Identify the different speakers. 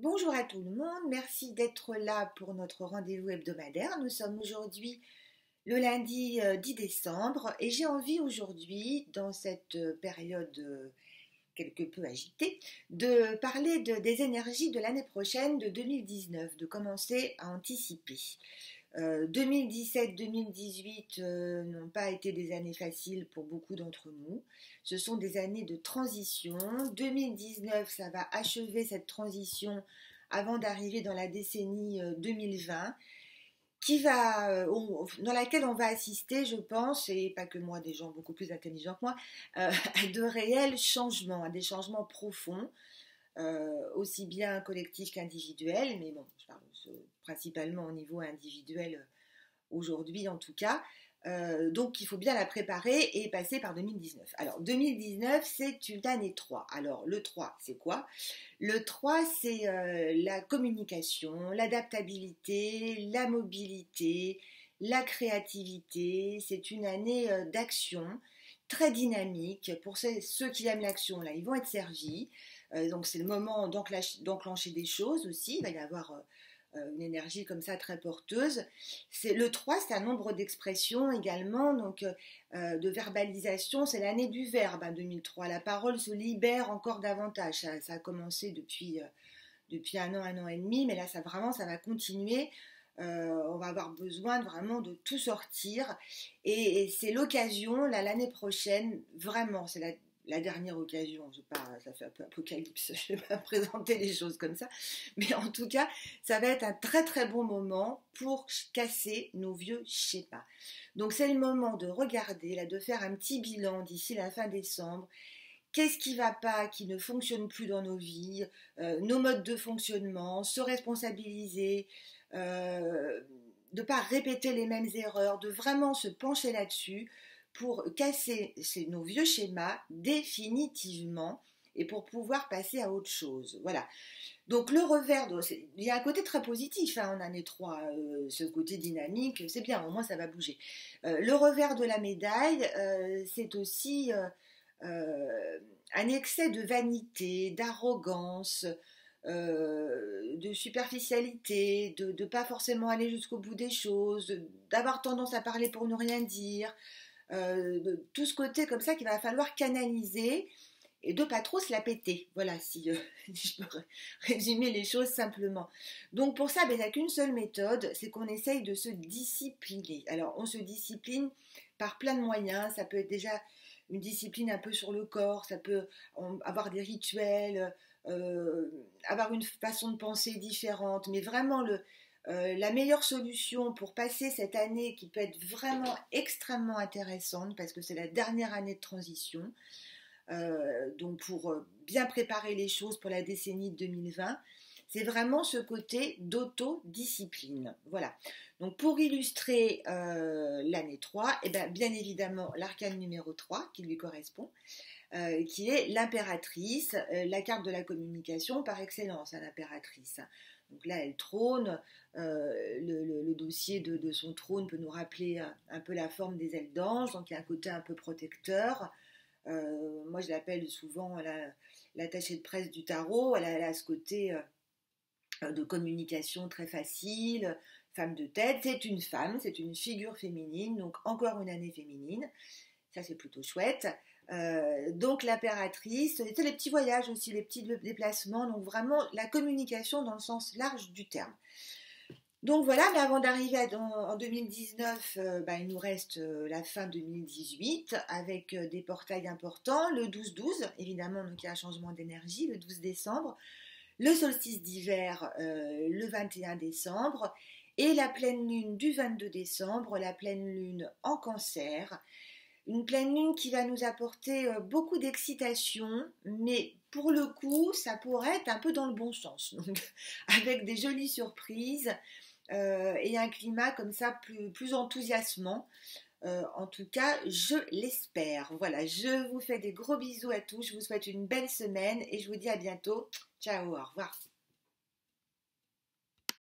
Speaker 1: Bonjour à tout le monde, merci d'être là pour notre rendez-vous hebdomadaire. Nous sommes aujourd'hui le lundi 10 décembre et j'ai envie aujourd'hui, dans cette période quelque peu agitée, de parler des énergies de l'année prochaine, de 2019, de commencer à anticiper. 2017-2018 n'ont pas été des années faciles pour beaucoup d'entre nous. Ce sont des années de transition. 2019, ça va achever cette transition avant d'arriver dans la décennie 2020, dans laquelle on va assister, je pense, et pas que moi, des gens beaucoup plus intelligents que moi, à de réels changements, à des changements profonds, aussi bien collectifs qu'individuels, mais bon, je parle principalement au niveau individuel aujourd'hui en tout cas. Donc il faut bien la préparer et passer par 2019. Alors 2019 c'est une année 3. Alors le 3 c'est quoi? Le 3 c'est la communication, l'adaptabilité, la mobilité, la créativité. C'est une année d'action très dynamique. Pour ceux qui aiment l'action, là, ils vont être servis. Donc c'est le moment d'enclencher des choses aussi. Il va y avoir une énergie comme ça très porteuse. Le 3, c'est un nombre d'expressions également, donc de verbalisation. C'est l'année du verbe, 2003. La parole se libère encore davantage. Ça a commencé depuis un an et demi, mais là, ça va continuer. On va avoir besoin vraiment de tout sortir. Et c'est l'occasion, là, l'année prochaine, vraiment, c'est la dernière occasion, ça fait un peu apocalypse, je ne vais pas présenter les choses comme ça, mais en tout cas, ça va être un très très bon moment pour casser nos vieux schémas. Donc c'est le moment de regarder, là, de faire un petit bilan d'ici la fin décembre. Qu'est-ce qui ne va pas, qui ne fonctionne plus dans nos vies, nos modes de fonctionnement, se responsabiliser, de ne pas répéter les mêmes erreurs, de vraiment se pencher là-dessus pour casser nos vieux schémas définitivement et pour pouvoir passer à autre chose. Voilà. Donc le revers, il y a un côté très positif en année 3, ce côté dynamique, c'est bien, au moins ça va bouger. Le revers de la médaille, c'est aussi un excès de vanité, d'arrogance, de superficialité, de ne pas forcément aller jusqu'au bout des choses, d'avoir tendance à parler pour ne rien dire, de tout ce côté comme ça qu'il va falloir canaliser et de pas trop se la péter. Voilà, si je peux résumer les choses simplement. Donc pour ça, il n'y a qu'une seule méthode, c'est qu'on essaye de se discipliner. Alors on se discipline par plein de moyens, ça peut être déjà une discipline un peu sur le corps, ça peut avoir des rituels, avoir une façon de penser différente, mais vraiment la meilleure solution pour passer cette année qui peut être vraiment extrêmement intéressante parce que c'est la dernière année de transition, donc pour bien préparer les choses pour la décennie de 2020, c'est vraiment ce côté d'autodiscipline. Voilà. Donc pour illustrer l'année 3, et bien évidemment l'arcane numéro 3 qui lui correspond, qui est l'impératrice, la carte de la communication par excellence, l'impératrice. Donc là, elle trône, le dossier de son trône peut nous rappeler un peu la forme des ailes d'ange, donc il y a un côté un peu protecteur. Moi, je l'appelle souvent l'attachée de presse du tarot, elle a ce côté de communication très facile, femme de tête, c'est une femme, c'est une figure féminine, donc encore une année féminine, ça c'est plutôt chouette. Donc l'impératrice, c'est les petits voyages aussi, les petits déplacements, donc vraiment la communication dans le sens large du terme. Donc voilà, mais avant d'arriver en 2019, il nous reste la fin 2018 avec des portails importants, le 12-12, évidemment, donc il y a un changement d'énergie, le 12 décembre, le solstice d'hiver le 21 décembre et la pleine lune du 22 décembre, la pleine lune en cancer. Une pleine lune qui va nous apporter beaucoup d'excitation, mais pour le coup, ça pourrait être un peu dans le bon sens, donc avec des jolies surprises et un climat comme ça plus enthousiasmant. En tout cas, je l'espère. Voilà, je vous fais des gros bisous à tous, je vous souhaite une belle semaine et je vous dis à bientôt. Ciao, au revoir.